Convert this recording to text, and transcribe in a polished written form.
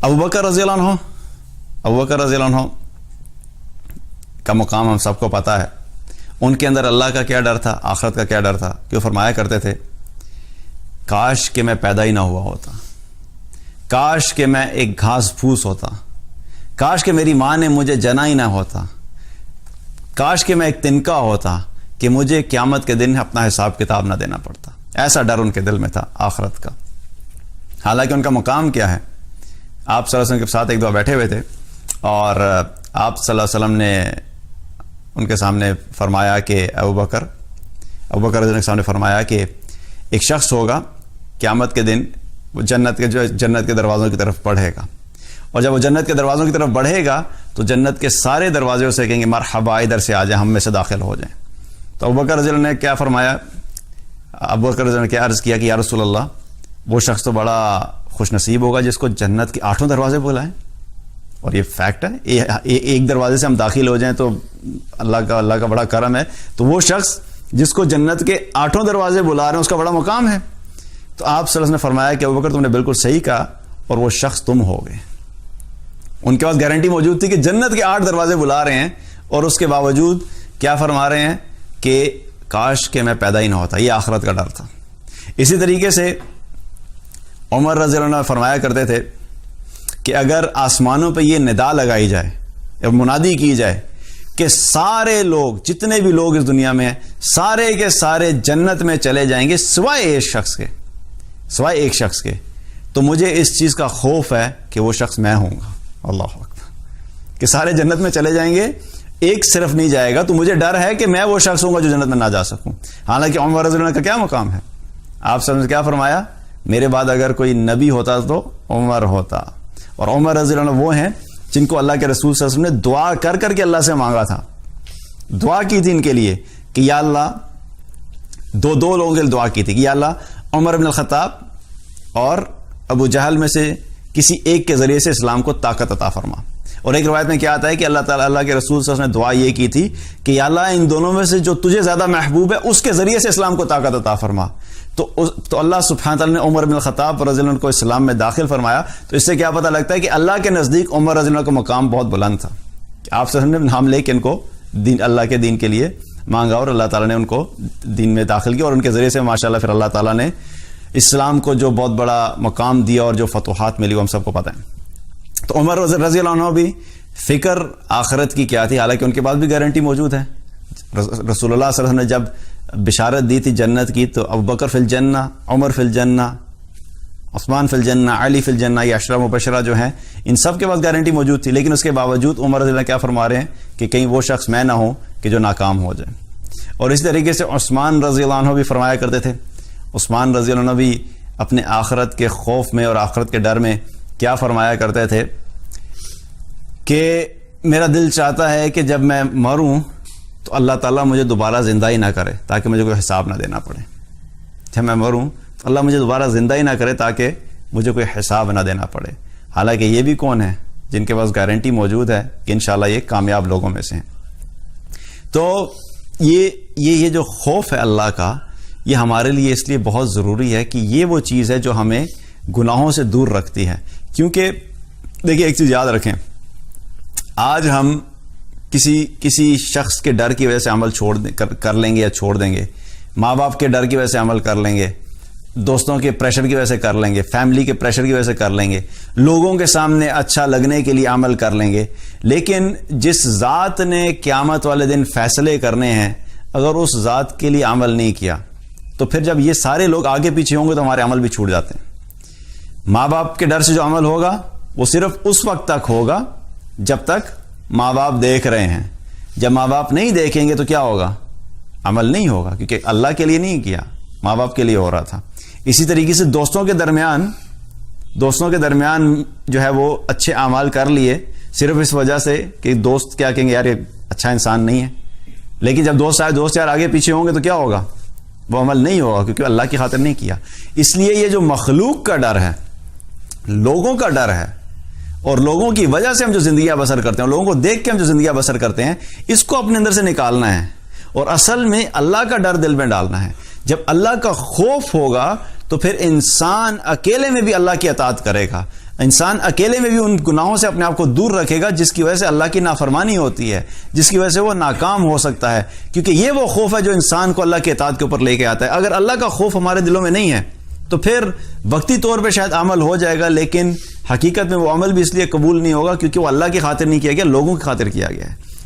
ابو بکر رضی اللہ عنہ کا مقام ہم سب کو پتا ہے. ان کے اندر اللہ کا کیا ڈر تھا, آخرت کا کیا ڈر تھا کہ وہ فرمایا کرتے تھے کاش کہ میں پیدا ہی نہ ہوا ہوتا, کاش کہ میں ایک گھاس پھوس ہوتا, کاش کہ میری ماں نے مجھے جنا ہی نہ ہوتا, کاش کہ میں ایک تنکا ہوتا کہ مجھے قیامت کے دن اپنا حساب کتاب نہ دینا پڑتا. ایسا ڈر ان کے دل میں تھا آخرت کا. حالانکہ ان کا مقام کیا ہے, آپ صلی اللہ علیہ وسلم کے ساتھ ایک دفعہ بیٹھے ہوئے تھے اور آپ صلی اللہ علیہ وسلم نے ان کے سامنے فرمایا کہ ابو بکر رضی اللہ عنہ کے سامنے فرمایا کہ ایک شخص ہوگا قیامت کے دن وہ جنت کے دروازوں کی طرف بڑھے گا, اور جب وہ جنت کے دروازوں کی طرف بڑھے گا تو جنت کے سارے دروازے اسے کہیں گے مرحبا ادھر سے آ جائیں, ہم میں سے داخل ہو جائیں. تو ابو بکر رضی اللہ عنہ نے کیا فرمایا, ابو بکر رضی اللہ عنہ نے کیا عرض کیا کہ یا رسول اللہ وہ شخص تو بڑا خوش نصیب ہوگا جس کو جنت کے 8 دروازے بلائیں. اور یہ فیکٹ ہے, ایک دروازے سے ہم داخل ہو جائیں تو اللہ کا بڑا کرم ہے. تو وہ شخص جس کو جنت کے 8 دروازے بلا رہے ہیں اس کا بڑا مقام ہے. تو آپ صلی اللہ علیہ وسلم نے فرمایا کہ ابو بکر تم نے بالکل صحیح کہا, اور وہ شخص تم ہو گئے. ان کے پاس گارنٹی موجود تھی کہ جنت کے 8 دروازے بلا رہے ہیں, اور اس کے باوجود کیا فرما رہے ہیں کہ کاش کہ میں پیدا ہی نہ ہوتا. یہ آخرت کا ڈر تھا. اسی طریقے سے عمر رضی اللہ عنہ فرمایا کرتے تھے کہ اگر آسمانوں پہ یہ ندا لگائی جائے یا منادی کی جائے کہ سارے لوگ جتنے بھی لوگ اس دنیا میں ہیں سارے کے سارے جنت میں چلے جائیں گے سوائے ایک شخص کے, تو مجھے اس چیز کا خوف ہے کہ وہ شخص میں ہوں گا. اللہ اکبر, کہ سارے جنت میں چلے جائیں گے, ایک صرف نہیں جائے گا, تو مجھے ڈر ہے کہ میں وہ شخص ہوں گا جو جنت میں نہ جا سکوں. حالانکہ عمر رضی اللہ عنہ کا کیا مقام ہے, آپ سب نے کیا فرمایا, میرے بعد اگر کوئی نبی ہوتا تو عمر ہوتا. اور عمر رضی اللہ عنہ وہ ہیں جن کو اللہ کے رسول صلی اللہ علیہ وسلم نے دعا کر کے اللہ سے مانگا تھا, دعا کی تھی ان کے لیے کہ یا اللہ, دو لوگوں کے لیے دعا کی تھی کہ یا اللہ عمر بن الخطاب اور ابو جہل میں سے کسی ایک کے ذریعے سے اسلام کو طاقت عطا فرما. اور ایک روایت میں کیا آتا ہے کہ اللہ تعالیٰ اللہ کے رسول صلی اللہ علیہ وسلم نے دعا یہ کی تھی کہ یا اللہ ان دونوں میں سے جو تجھے زیادہ محبوب ہے اس کے ذریعے سے اسلام کو طاقت عطا فرما. تو اللہ سبحانہ تعالیٰ نے عمر بن الخطاب رضی اللہ عنہ کو اسلام میں داخل فرمایا. تو اس سے کیا پتہ لگتا ہے کہ اللہ کے نزدیک عمر رضی اللہ عنہ کا مقام بہت بلند تھا. آپ صلی اللہ علیہ وسلم نے نام لے کے ان کو اللہ کے دین کے لیے مانگا, اور اللہ تعالیٰ نے ان کو دین میں داخل کیا, اور ان کے ذریعے سے ماشاءاللہ پھر اللہ تعالیٰ نے اسلام کو جو بہت بڑا مقام دیا اور جو فتوحات ملی وہ ہم سب کو پتہ ہے. تو عمر رضی اللہ عنہ بھی فکر آخرت کی کیا تھی, حالانکہ ان کے پاس بھی گارنٹی موجود ہے. رسول اللہ صلی اللہ علیہ وسلم نے جب بشارت دی تھی جنت کی تو ابو بکر فی الجنہ, عمر فی الجنہ, عثمان فی الجنہ, علی فی الجنہ, یہ عشرہ مبشرہ جو ہیں ان سب کے پاس گارنٹی موجود تھی. لیکن اس کے باوجود عمر رضی اللہ عنہ کیا فرما رہے ہیں کہ کہیں وہ شخص میں نہ ہوں کہ جو ناکام ہو جائے. اور اسی طریقے سے عثمان رضی اللہ عنہ بھی فرمایا کرتے تھے. عثمان رضی اللہ عنہ بھی اپنے آخرت کے خوف میں اور آخرت کے ڈر میں کیا فرمایا کرتے تھے کہ میرا دل چاہتا ہے کہ جب میں مروں تو اللہ تعالیٰ مجھے دوبارہ زندہ ہی نہ کرے تاکہ مجھے کوئی حساب نہ دینا پڑے. جب میں مروں تو اللہ مجھے دوبارہ زندہ ہی نہ کرے تاکہ مجھے کوئی حساب نہ دینا پڑے. حالانکہ یہ بھی کون ہے جن کے پاس گارنٹی موجود ہے کہ انشاءاللہ یہ کامیاب لوگوں میں سے ہیں. تو یہ جو خوف ہے اللہ کا, یہ ہمارے لیے اس لیے بہت ضروری ہے کہ یہ وہ چیز ہے جو ہمیں گناہوں سے دور رکھتی ہے. کیونکہ دیکھیے ایک چیز یاد رکھیں, آج ہم کسی شخص کے ڈر کی وجہ سے عمل کر لیں گے یا چھوڑ دیں گے, ماں باپ کے ڈر کی وجہ سے عمل کر لیں گے, دوستوں کے پریشر کی وجہ سے کر لیں گے, فیملی کے پریشر کی وجہ سے کر لیں گے, لوگوں کے سامنے اچھا لگنے کے لیے عمل کر لیں گے. لیکن جس ذات نے قیامت والے دن فیصلے کرنے ہیں اگر اس ذات کے لیے عمل نہیں کیا تو پھر جب یہ سارے لوگ آگے پیچھے ہوں گے تو ہمارے عمل بھی چھوٹ جاتے ہیں. ماں باپ کے ڈر سے جو عمل ہوگا وہ صرف اس وقت تک ہوگا جب تک ماں باپ دیکھ رہے ہیں. جب ماں باپ نہیں دیکھیں گے تو کیا ہوگا, عمل نہیں ہوگا, کیونکہ اللہ کے لیے نہیں کیا, ماں باپ کے لیے ہو رہا تھا. اسی طریقے سے دوستوں کے درمیان جو ہے وہ اچھے اعمال کر لیے صرف اس وجہ سے کہ دوست کیا کہیں گے یار یہ اچھا انسان نہیں ہے. لیکن جب دوست یار آگے پیچھے ہوں گے تو کیا ہوگا, وہ عمل نہیں ہوگا کیونکہ اللہ کی خاطر نہیں کیا. اس لیے یہ جو مخلوق کا ڈر ہے, لوگوں کا ڈر ہے, اور لوگوں کی وجہ سے ہم جو زندگیاں بسر کرتے ہیں, لوگوں کو دیکھ کے ہم جو زندگیاں بسر کرتے ہیں, اس کو اپنے اندر سے نکالنا ہے اور اصل میں اللہ کا ڈر دل میں ڈالنا ہے. جب اللہ کا خوف ہوگا تو پھر انسان اکیلے میں بھی اللہ کی اطاعت کرے گا. انسان اکیلے میں بھی ان گناہوں سے اپنے آپ کو دور رکھے گا جس کی وجہ سے اللہ کی نافرمانی ہوتی ہے، جس کی وجہ سے وہ ناکام ہو سکتا ہے، کیونکہ یہ وہ خوف ہے جو انسان کو اللہ کی اطاعت کے اوپر لے کے آتا ہے۔ اگر اللہ کا خوف ہمارے دلوں میں نہیں ہے تو پھر وقتی طور پہ شاید عمل ہو جائے گا، لیکن حقیقت میں وہ عمل بھی اس لیے قبول نہیں ہوگا کیونکہ وہ اللہ کی خاطر نہیں کیا گیا، لوگوں کی خاطر کیا گیا ہے۔